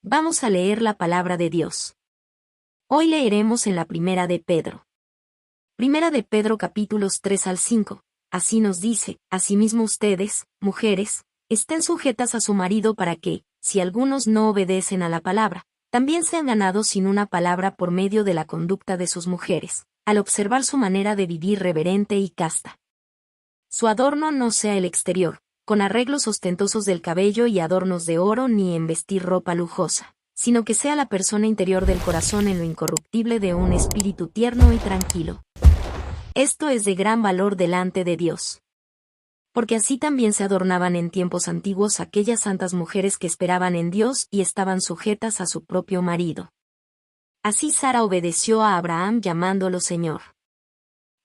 Vamos a leer la palabra de Dios. Hoy leeremos en la Primera de Pedro. Primera de Pedro capítulos 3 al 5. Así nos dice: asimismo ustedes, mujeres, estén sujetas a su marido para que, si algunos no obedecen a la palabra, también sean ganados sin una palabra por medio de la conducta de sus mujeres, al observar su manera de vivir reverente y casta. Su adorno no sea el exterior, con arreglos ostentosos del cabello y adornos de oro, ni en vestir ropa lujosa, sino que sea la persona interior del corazón en lo incorruptible de un espíritu tierno y tranquilo. Esto es de gran valor delante de Dios. Porque así también se adornaban en tiempos antiguos aquellas santas mujeres que esperaban en Dios y estaban sujetas a su propio marido. Así Sara obedeció a Abraham llamándolo Señor.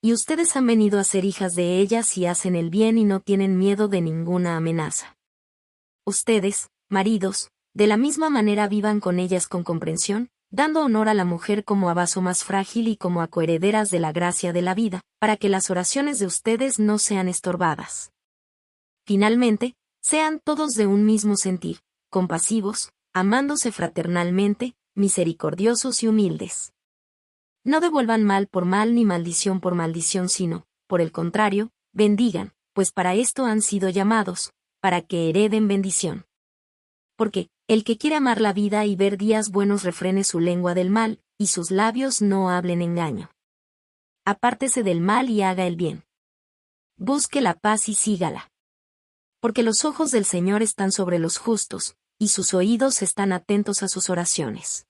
Y ustedes han venido a ser hijas de ellas y hacen el bien y no tienen miedo de ninguna amenaza. Ustedes, maridos, de la misma manera vivan con ellas con comprensión, dando honor a la mujer como a vaso más frágil y como a coherederas de la gracia de la vida, para que las oraciones de ustedes no sean estorbadas. Finalmente, sean todos de un mismo sentir, compasivos, amándose fraternalmente, misericordiosos y humildes. No devuelvan mal por mal ni maldición por maldición, sino, por el contrario, bendigan, pues para esto han sido llamados, para que hereden bendición. Porque, el que quiere amar la vida y ver días buenos refrene su lengua del mal, y sus labios no hablen engaño. Apártese del mal y haga el bien. Busque la paz y sígala. Porque los ojos del Señor están sobre los justos, y sus oídos están atentos a sus oraciones.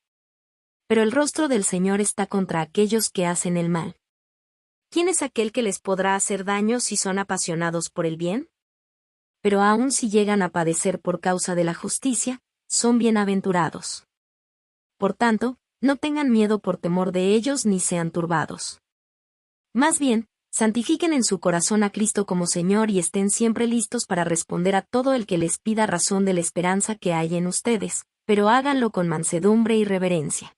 Pero el rostro del Señor está contra aquellos que hacen el mal. ¿Quién es aquel que les podrá hacer daño si son apasionados por el bien? Pero aun si llegan a padecer por causa de la justicia, son bienaventurados. Por tanto, no tengan miedo por temor de ellos ni sean turbados. Más bien, santifiquen en su corazón a Cristo como Señor y estén siempre listos para responder a todo el que les pida razón de la esperanza que hay en ustedes, pero háganlo con mansedumbre y reverencia.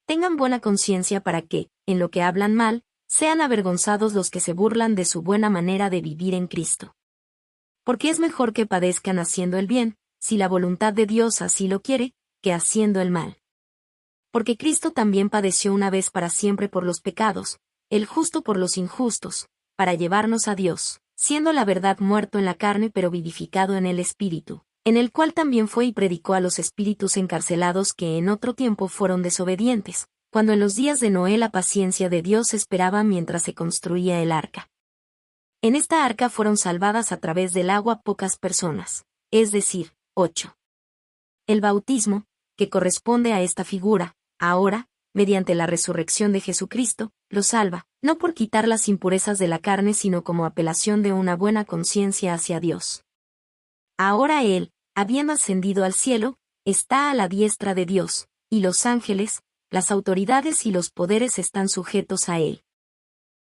Tengan buena conciencia para que, en lo que hablan mal, sean avergonzados los que se burlan de su buena manera de vivir en Cristo. Porque es mejor que padezcan haciendo el bien, si la voluntad de Dios así lo quiere, que haciendo el mal. Porque Cristo también padeció una vez para siempre por los pecados, el justo por los injustos, para llevarnos a Dios, siendo la verdad muerto en la carne pero vivificado en el Espíritu, en el cual también fue y predicó a los espíritus encarcelados que en otro tiempo fueron desobedientes, cuando en los días de Noé la paciencia de Dios esperaba mientras se construía el arca. En esta arca fueron salvadas a través del agua pocas personas, es decir, 8. El bautismo, que corresponde a esta figura, ahora, mediante la resurrección de Jesucristo, los salva, no por quitar las impurezas de la carne sino como apelación de una buena conciencia hacia Dios. Ahora Él, habiendo ascendido al cielo, está a la diestra de Dios, y los ángeles, las autoridades y los poderes están sujetos a Él.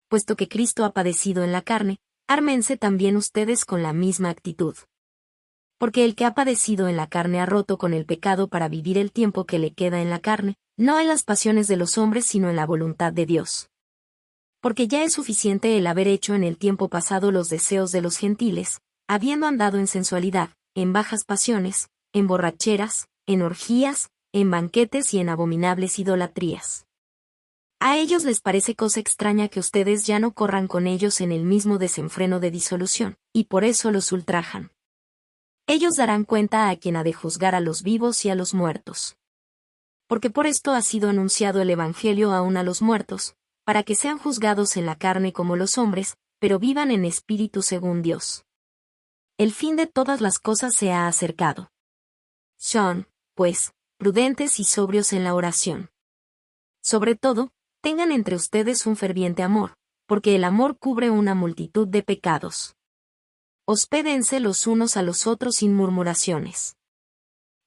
Puesto que Cristo ha padecido en la carne, ármense también ustedes con la misma actitud. Porque el que ha padecido en la carne ha roto con el pecado para vivir el tiempo que le queda en la carne, no en las pasiones de los hombres sino en la voluntad de Dios. Porque ya es suficiente el haber hecho en el tiempo pasado los deseos de los gentiles, habiendo andado en sensualidad, en bajas pasiones, en borracheras, en orgías, en banquetes y en abominables idolatrías. A ellos les parece cosa extraña que ustedes ya no corran con ellos en el mismo desenfreno de disolución, y por eso los ultrajan. Ellos darán cuenta a quien ha de juzgar a los vivos y a los muertos. Porque por esto ha sido anunciado el Evangelio aún a los muertos, para que sean juzgados en la carne como los hombres, pero vivan en espíritu según Dios. El fin de todas las cosas se ha acercado. Son, pues, prudentes y sobrios en la oración. Sobre todo, tengan entre ustedes un ferviente amor, porque el amor cubre una multitud de pecados. Hospédense los unos a los otros sin murmuraciones.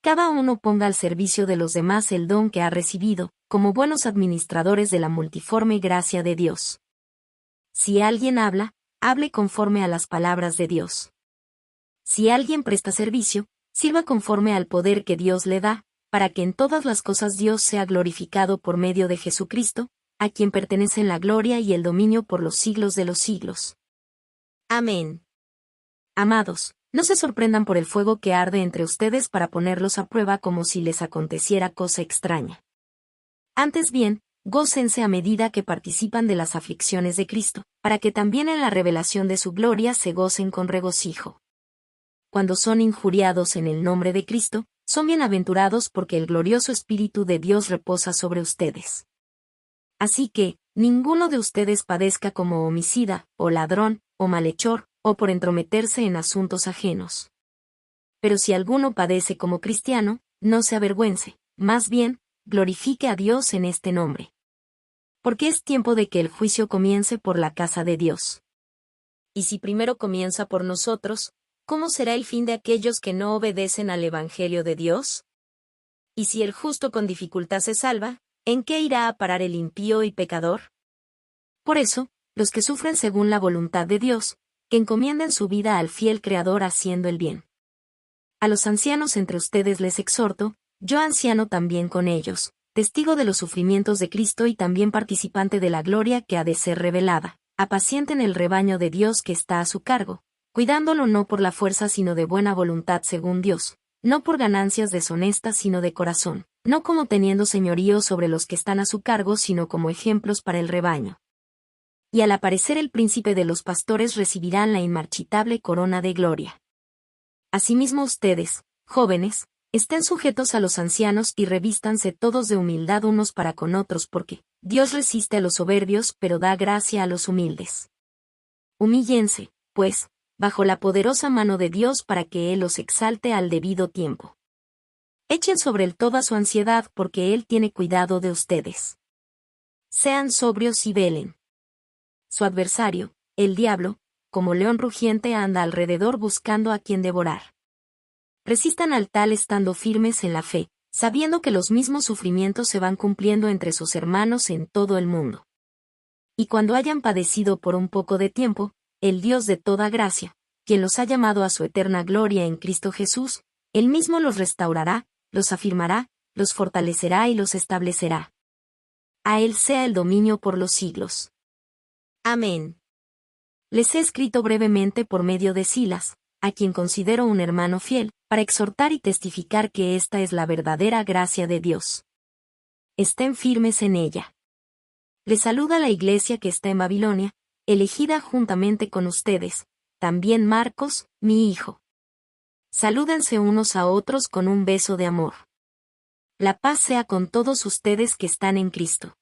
Cada uno ponga al servicio de los demás el don que ha recibido, como buenos administradores de la multiforme gracia de Dios. Si alguien habla, hable conforme a las palabras de Dios. Si alguien presta servicio, sirva conforme al poder que Dios le da, para que en todas las cosas Dios sea glorificado por medio de Jesucristo, a quien pertenecen la gloria y el dominio por los siglos de los siglos. Amén. Amados, No se sorprendan por el fuego que arde entre ustedes para ponerlos a prueba como si les aconteciera cosa extraña. Antes bien, gócense a medida que participan de las aflicciones de Cristo, para que también en la revelación de su gloria se gocen con regocijo. Cuando son injuriados en el nombre de Cristo, son bienaventurados porque el glorioso Espíritu de Dios reposa sobre ustedes. Así que, ninguno de ustedes padezca como homicida, o ladrón, o malhechor, o por entrometerse en asuntos ajenos. Pero si alguno padece como cristiano, no se avergüence, más bien, glorifique a Dios en este nombre. Porque es tiempo de que el juicio comience por la casa de Dios. Y si primero comienza por nosotros, ¿cómo será el fin de aquellos que no obedecen al Evangelio de Dios? Y si el justo con dificultad se salva, ¿en qué irá a parar el impío y pecador? Por eso, los que sufren según la voluntad de Dios, que encomienden su vida al fiel Creador haciendo el bien. A los ancianos entre ustedes les exhorto, yo anciano también con ellos, testigo de los sufrimientos de Cristo y también participante de la gloria que ha de ser revelada, apacienten el rebaño de Dios que está a su cargo, cuidándolo no por la fuerza sino de buena voluntad según Dios, no por ganancias deshonestas sino de corazón, no como teniendo señorío sobre los que están a su cargo sino como ejemplos para el rebaño. Y al aparecer el príncipe de los pastores recibirán la inmarchitable corona de gloria. Asimismo ustedes, jóvenes, estén sujetos a los ancianos y revístanse todos de humildad unos para con otros porque Dios resiste a los soberbios pero da gracia a los humildes. Humíllense, pues, bajo la poderosa mano de Dios para que Él los exalte al debido tiempo. Echen sobre Él toda su ansiedad porque Él tiene cuidado de ustedes. Sean sobrios y velen. Su adversario, el diablo, como león rugiente anda alrededor buscando a quien devorar. Resistan al tal estando firmes en la fe, sabiendo que los mismos sufrimientos se van cumpliendo entre sus hermanos en todo el mundo. Y cuando hayan padecido por un poco de tiempo, el Dios de toda gracia, quien los ha llamado a su eterna gloria en Cristo Jesús, Él mismo los restaurará, los afirmará, los fortalecerá y los establecerá. A Él sea el dominio por los siglos. Amén. Les he escrito brevemente por medio de Silas, a quien considero un hermano fiel, para exhortar y testificar que esta es la verdadera gracia de Dios. Estén firmes en ella. Les saluda la iglesia que está en Babilonia, elegida juntamente con ustedes, también Marcos, mi hijo. Salúdense unos a otros con un beso de amor. La paz sea con todos ustedes que están en Cristo.